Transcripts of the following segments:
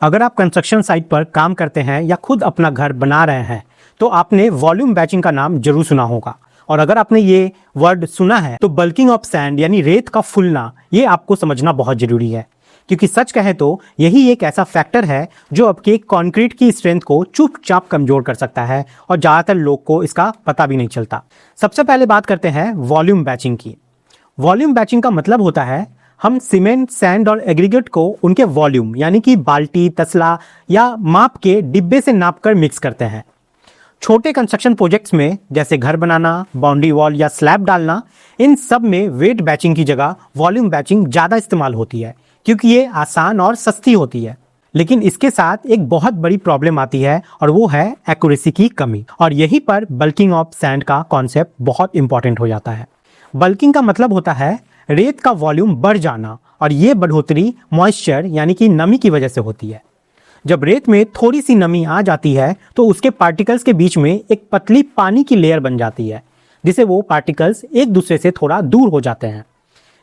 अगर आप construction site पर काम करते हैं या खुद अपना घर बना रहे हैं तो आपने वॉल्यूम बैचिंग का नाम जरूर सुना होगा। और अगर आपने ये वर्ड सुना है तो बल्किंग ऑफ सैंड यानी रेत का फूलना ये आपको समझना बहुत जरूरी है, क्योंकि सच कहें तो यही एक ऐसा फैक्टर है जो आपके कंक्रीट की स्ट्रेंथ को चुपचाप कमजोर कर सकता है और ज़्यादातर लोग को इसका पता भी नहीं चलता। सबसे पहले बात करते हैं वॉल्यूम बैचिंग की। वॉल्यूम बैचिंग का मतलब होता है हम सीमेंट, सैंड और एग्रीगेट को उनके वॉल्यूम यानी कि बाल्टी, तसला या माप के डिब्बे से नापकर मिक्स करते हैं। छोटे कंस्ट्रक्शन प्रोजेक्ट्स में जैसे घर बनाना, बाउंड्री वॉल या स्लैब डालना, इन सब में वेट बैचिंग की जगह वॉल्यूम बैचिंग ज़्यादा इस्तेमाल होती है क्योंकि ये आसान और सस्ती होती है। लेकिन इसके साथ एक बहुत बड़ी प्रॉब्लम आती है और वो है एक्यूरेसी की कमी। और यहीं पर बल्किंग ऑफ सैंड का कॉन्सेप्ट बहुत इंपॉर्टेंट हो जाता है। बल्किंग का मतलब होता है रेत का वॉल्यूम बढ़ जाना, और ये बढ़ोतरी मॉइस्चर यानी कि नमी की वजह से होती है। जब रेत में थोड़ी सी नमी आ जाती है तो उसके पार्टिकल्स के बीच में एक पतली पानी की लेयर बन जाती है, जिससे वो पार्टिकल्स एक दूसरे से थोड़ा दूर हो जाते हैं।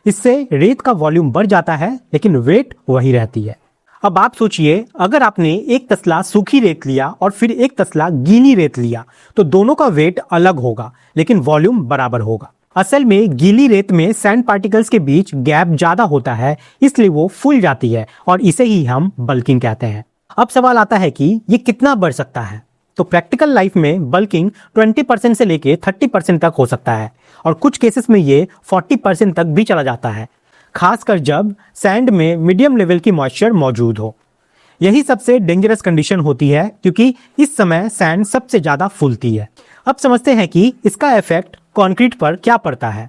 इससे रेत का वॉल्यूम बढ़ जाता है लेकिन वेट वही रहती है। अब आप सोचिए, अगर आपने एक तसला सूखी रेत लिया और फिर एक तसला गीली रेत लिया तो दोनों का वेट अलग होगा लेकिन वॉल्यूम बराबर होगा। असल में गीली रेत में सैंड पार्टिकल्स के बीच गैप ज्यादा होता है, इसलिए वो फूल जाती है और इसे ही हम बल्किंग कहते हैं। अब सवाल आता है कि ये कितना बढ़ सकता है। तो प्रैक्टिकल लाइफ में बल्किंग 20% से लेके 30% तक हो सकता है और कुछ केसेस में ये 40% तक भी चला जाता है, खासकर जब सैंड में मीडियम लेवल की मॉइस्चर मौजूद हो। यही सबसे डेंजरस कंडीशन होती है क्योंकि इस समय सैंड सबसे ज्यादा फूलती है। अब समझते हैं कि इसका इफेक्ट कंक्रीट पर क्या पड़ता है।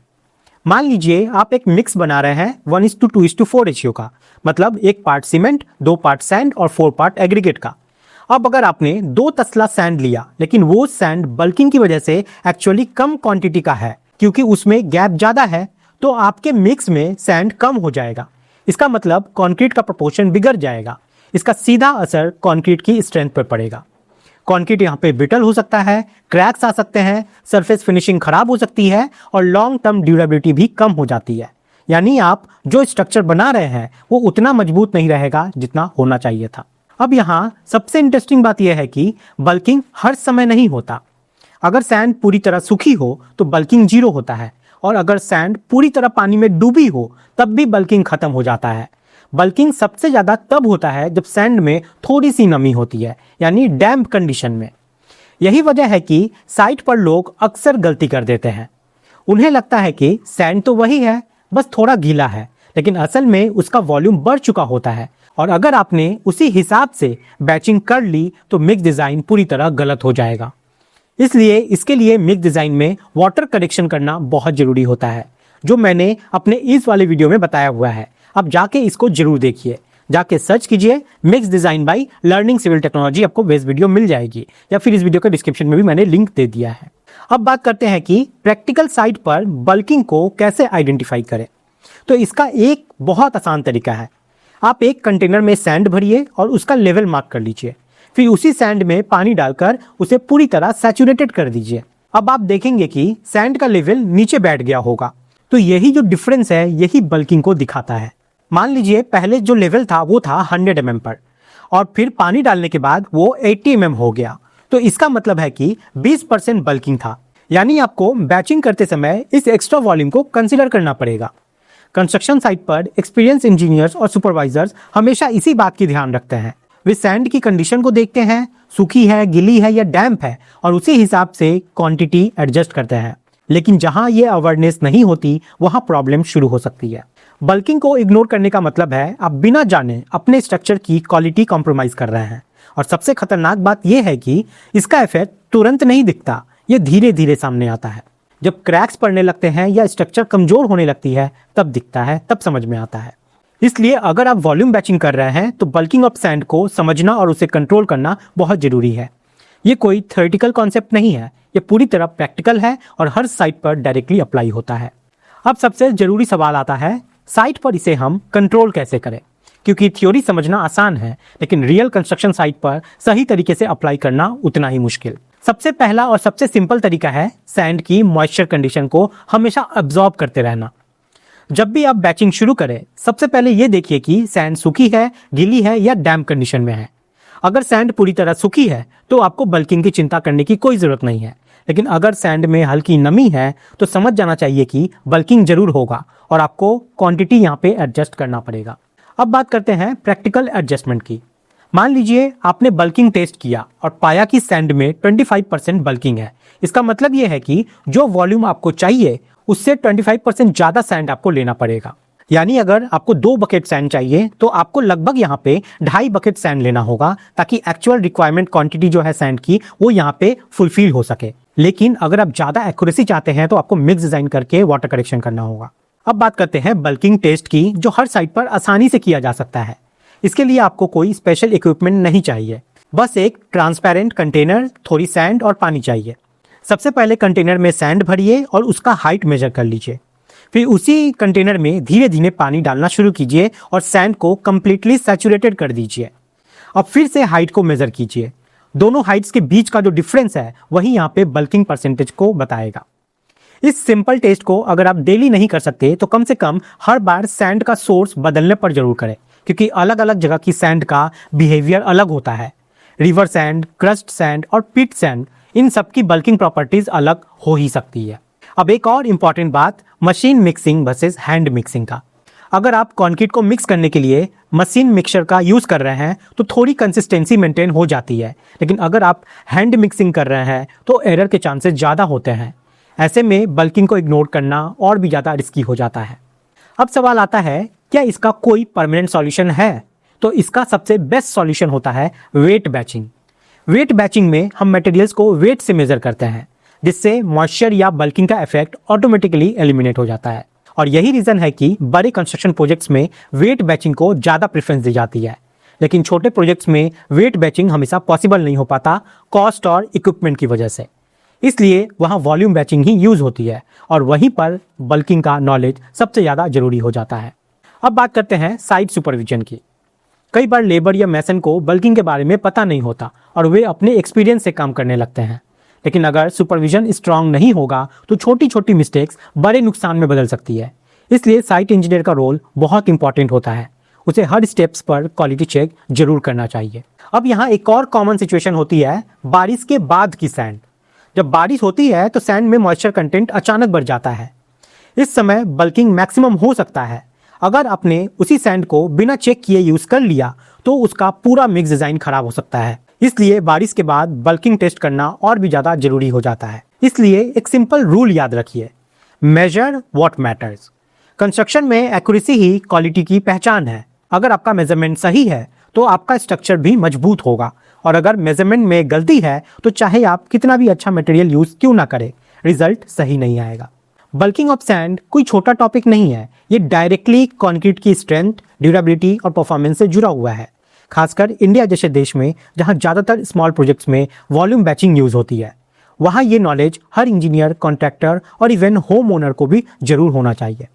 मान लीजिए आप एक मिक्स बना रहे हैं 1:2:4 रेशियो का, मतलब 1 पार्ट सीमेंट, 2 पार्ट सैंड और 4 पार्ट एग्रीगेट का। अब अगर आपने 2 तसला सैंड लिया लेकिन वो सैंड बल्किंग की वजह से एक्चुअली कम क्वांटिटी का है क्योंकि उसमें गैप ज्यादा है, तो आपके मिक्स में सैंड कम हो जाएगा। इसका मतलब कंक्रीट का प्रोपोर्शन बिगड़ जाएगा। इसका सीधा असर कंक्रीट की स्ट्रेंथ पर पड़ेगा। कंक्रीट यहाँ पे ब्रिटल हो सकता है, क्रैक्स आ सकते हैं, सरफेस फिनिशिंग खराब हो सकती है और लॉन्ग टर्म ड्यूरेबिलिटी भी कम हो जाती है। यानी आप जो स्ट्रक्चर बना रहे हैं वो उतना मजबूत नहीं रहेगा जितना होना चाहिए था। अब यहाँ सबसे इंटरेस्टिंग बात यह है कि बल्किंग हर समय नहीं होता। अगर सैंड पूरी तरह सूखी हो तो बल्किंग 0 होता है, और अगर सैंड पूरी तरह पानी में डूबी हो तब भी बल्किंग खत्म हो जाता है। बल्किंग सबसे ज्यादा तब होता है जब सैंड में थोड़ी सी नमी होती है, यानी डैम्प कंडीशन में। यही वजह है कि साइट पर लोग अक्सर गलती कर देते हैं। उन्हें लगता है कि सैंड तो वही है, बस थोड़ा गीला है, लेकिन असल में उसका वॉल्यूम बढ़ चुका होता है। और अगर आपने उसी हिसाब से बैचिंग कर ली तो मिक्स डिजाइन पूरी तरह गलत हो जाएगा। इसलिए इसके लिए मिक्स डिजाइन में वाटर करेक्शन करना बहुत जरूरी होता है, जो मैंने अपने इस वाले वीडियो में बताया हुआ है। आप जाके इसको जरूर देखिए, जाके सर्च कीजिए mix design by learning civil technology, आपको बेस वीडियो मिल जाएगी, या फिर इस वीडियो के डिस्क्रिप्शन में भी मैंने लिंक दे दिया है। अब बात करते हैं कि प्रैक्टिकल साइट पर बल्किंग को कैसे आइडेंटिफाई करें। तो इसका एक बहुत आसान तरीका है। आप एक कंटेनर में सैंड भरिए और उसका लेवल मार्क कर लीजिए, फिर उसी सैंड में पानी डालकर उसे पूरी तरह सैचुरेटेड कर दीजिए। अब आप देखेंगे कि सैंड का लेवल नीचे बैठ गया होगा। तो यही जो डिफरेंस है यही बल्किंग को दिखाता है। मान लीजिए पहले जो लेवल था वो था 100 mm पर, और फिर पानी डालने के बाद वो 80 mm हो गया। तो इसका मतलब है कि 20% बल्किंग था। यानी आपको बैचिंग करते समय इस एक्स्ट्रा वॉल्यूम को कंसीडर करना पड़ेगा। कंस्ट्रक्शन साइट पर एक्सपीरियंस इंजीनियर्स और सुपरवाइजर्स हमेशा इसी बात की ध्यान रखते हैं। वे सैंड की कंडीशन को देखते हैं, सूखी है, गीली है या डैम्प है, और उसी हिसाब से क्वांटिटी एडजस्ट करते हैं। लेकिन जहां ये अवेयरनेस नहीं होती वहां प्रॉब्लम शुरू हो सकती है। बल्किंग को इग्नोर करने का मतलब है आप बिना जाने अपने स्ट्रक्चर की क्वालिटी कॉम्प्रोमाइज कर रहे हैं। और सबसे खतरनाक बात यह है कि इसका इफेक्ट तुरंत नहीं दिखता, ये धीरे धीरे सामने आता है। जब क्रैक्स पड़ने लगते हैं या स्ट्रक्चर कमजोर होने लगती है तब दिखता है, तब समझ में आता है। इसलिए अगर आप वॉल्यूम बैचिंग कर रहे हैं तो बल्किंग ऑफ सैंड को समझना और उसे कंट्रोल करना बहुत जरूरी है। ये कोई थ्योरेटिकल कॉन्सेप्ट नहीं है, ये पूरी तरह प्रैक्टिकल है और हर साइट पर डायरेक्टली अप्लाई होता है। अब सबसे जरूरी सवाल आता है, साइट पर इसे हम कंट्रोल कैसे करें। क्योंकि थ्योरी समझना आसान है लेकिन रियल कंस्ट्रक्शन साइट पर सही तरीके से अप्लाई करना उतना ही मुश्किल। सबसे पहला और सबसे सिंपल तरीका है सैंड की मॉइस्चर कंडीशन को हमेशा अब्जॉर्ब करते रहना। जब भी आप बैचिंग शुरू करें, सबसे पहले ये देखिए कि सैंड सूखी है, गीली है या डैम्प कंडीशन में है। अगर सैंड पूरी तरह सूखी है तो आपको बल्किंग की चिंता करने की कोई जरूरत नहीं है, लेकिन अगर सैंड में हल्की नमी है तो समझ जाना चाहिए कि बल्किंग जरूर होगा और आपको क्वांटिटी यहाँ पे एडजस्ट करना पड़ेगा। अब बात करते हैं प्रैक्टिकल एडजस्टमेंट की। मान लीजिए आपने बल्किंग टेस्ट किया और पाया कि सैंड में 25% बल्किंग है। इसका मतलब ये है कि जो वॉल्यूम आपको चाहिए उससे 25% ज़्यादा सैंड आपको लेना पड़ेगा। यानी अगर आपको 2 बकेट सैंड चाहिए तो आपको लगभग यहाँ पे 2.5 बकेट सैंड लेना होगा ताकि एक्चुअल रिक्वायरमेंट क्वांटिटी जो है सैंड की वो यहाँ पे फुलफिल हो सके। लेकिन अगर आप ज़्यादा एक्यूरेसी चाहते हैं तो आपको मिक्स डिज़ाइन करके वाटर करेक्शन करना होगा। अब बात करते हैं बल्किंग टेस्ट की, जो हर साइट पर आसानी से किया जा सकता है। इसके लिए आपको कोई स्पेशल इक्विपमेंट नहीं चाहिए, बस एक ट्रांसपेरेंट कंटेनर, थोड़ी सैंड और पानी चाहिए। सबसे पहले कंटेनर में सैंड भरिए और उसका हाइट मेजर कर लीजिए। फिर उसी कंटेनर में धीरे धीरे पानी डालना शुरू कीजिए और सैंड को कंप्लीटली सैचुरेटेड कर दीजिए। अब फिर से हाइट को मेजर कीजिए। दोनों हाइट्स के बीच का जो डिफरेंस है वही यहाँ पे बल्किंग परसेंटेज को बताएगा। इस सिंपल टेस्ट को अगर आप डेली नहीं कर सकते तो कम से कम हर बार सैंड का सोर्स बदलने पर जरूर करें, क्योंकि अलग अलग जगह की सैंड का बिहेवियर अलग होता है। रिवर सैंड, क्रस्ट सैंड और पिट सैंड, इन सब की बल्किंग प्रॉपर्टीज अलग हो ही सकती है। अब एक और इम्पॉर्टेंट बात, machine mixing versus hand mixing का। अगर आप कंक्रीट को मिक्स करने के लिए मशीन मिक्सर का यूज कर रहे हैं तो थोड़ी कंसिस्टेंसी मेंटेन हो जाती है, लेकिन अगर आप हैंड मिक्सिंग कर रहे हैं तो एरर के चांसेस ज़्यादा होते हैं। ऐसे में बल्किंग को इग्नोर करना और भी ज़्यादा रिस्की हो जाता है। अब सवाल आता है, क्या इसका कोई परमानेंट सॉल्यूशन है? तो इसका सबसे बेस्ट सॉल्यूशन होता है वेट बैचिंग। वेट बैचिंग में हम मटेरियल्स को वेट से मेजर करते हैं, जिससे मॉइस्चर या बल्किंग का इफेक्ट ऑटोमेटिकली एलिमिनेट हो जाता है। और यही रीज़न है कि बड़े कंस्ट्रक्शन प्रोजेक्ट्स में वेट बैचिंग को ज़्यादा प्रेफरेंस दी जाती है, लेकिन छोटे प्रोजेक्ट्स में वेट बैचिंग हमेशा पॉसिबल नहीं हो पाता, कॉस्ट और इक्विपमेंट की वजह से। इसलिए वहाँ वॉल्यूम बैचिंग ही यूज़ होती है और वहीं पर बल्किंग का नॉलेज सबसे ज़्यादा जरूरी हो जाता है। अब बात करते हैं साइट सुपरविजन की। कई बार लेबर या मैसन को बल्किंग के बारे में पता नहीं होता और वे अपने एक्सपीरियंस से काम करने लगते हैं, लेकिन अगर सुपरविजन स्ट्रांग नहीं होगा तो छोटी छोटी मिस्टेक्स बड़े नुकसान में बदल सकती है। इसलिए साइट इंजीनियर का रोल बहुत इंपॉर्टेंट होता है। उसे हर स्टेप्स पर क्वालिटी चेक जरूर करना चाहिए। अब यहाँ एक और कॉमन सिचुएशन होती है, बारिश के बाद की सैंड। जब बारिश होती है तो सैंड में मॉइस्चर कंटेंट अचानक बढ़ जाता है। इस समय बल्किंग मैक्सिमम हो सकता है। अगर आपने उसी सैंड को बिना चेक किए यूज कर लिया तो उसका पूरा मिक्स डिजाइन खराब हो सकता है। इसलिए बारिश के बाद बल्किंग टेस्ट करना और भी ज्यादा जरूरी हो जाता है। इसलिए एक सिंपल रूल याद रखिए, मेजर व्हाट मैटर्स। कंस्ट्रक्शन में एक्यूरेसी ही क्वालिटी की पहचान है। अगर आपका मेजरमेंट सही है तो आपका स्ट्रक्चर भी मजबूत होगा, और अगर मेजरमेंट में गलती है तो चाहे आप कितना भी अच्छा मटेरियल यूज क्यों ना करें, रिजल्ट सही नहीं आएगा। बल्किंग ऑफ सैंड कोई छोटा टॉपिक नहीं है, ये डायरेक्टली कंक्रीट की स्ट्रेंथ, ड्यूरेबिलिटी और परफॉर्मेंस से जुड़ा हुआ है। खासकर इंडिया जैसे देश में जहां ज़्यादातर स्मॉल प्रोजेक्ट्स में वॉल्यूम बैचिंग यूज होती है, वहां ये नॉलेज हर इंजीनियर, कॉन्ट्रैक्टर और इवन होम ओनर को भी जरूर होना चाहिए।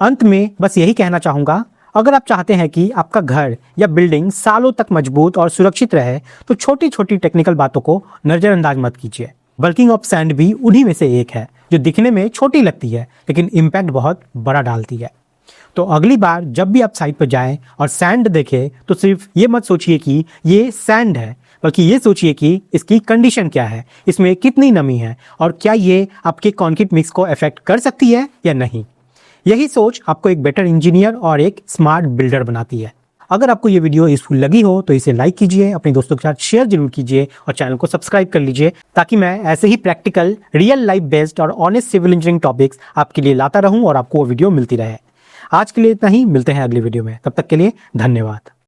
अंत में बस यही कहना चाहूँगा, अगर आप चाहते हैं कि आपका घर या बिल्डिंग सालों तक मजबूत और सुरक्षित रहे तो छोटी छोटी टेक्निकल बातों को नज़रअंदाज मत कीजिए। बल्किंग ऑफ सैंड भी उन्हीं में से एक है, जो दिखने में छोटी लगती है लेकिन इम्पैक्ट बहुत बड़ा डालती है। तो अगली बार जब भी आप साइट पर जाएं और सैंड देखें तो सिर्फ ये मत सोचिए कि ये सैंड है, बल्कि ये सोचिए कि इसकी कंडीशन क्या है, इसमें कितनी नमी है और क्या ये आपके कंक्रीट मिक्स को अफेक्ट कर सकती है या नहीं। यही सोच आपको एक बेटर इंजीनियर और एक स्मार्ट बिल्डर बनाती है। अगर आपको ये वीडियो यूजफुल लगी हो तो इसे लाइक कीजिए, अपने दोस्तों के साथ शेयर जरूर कीजिए और चैनल को सब्सक्राइब कर लीजिए, ताकि मैं ऐसे ही प्रैक्टिकल, रियल लाइफ बेस्ड और ऑनेस्ट सिविल इंजीनियरिंग टॉपिक्स आपके लिए लाता रहूं और आपको वो वीडियो मिलती रहे। आज के लिए इतना ही, मिलते हैं अगली वीडियो में। तब तक के लिए धन्यवाद।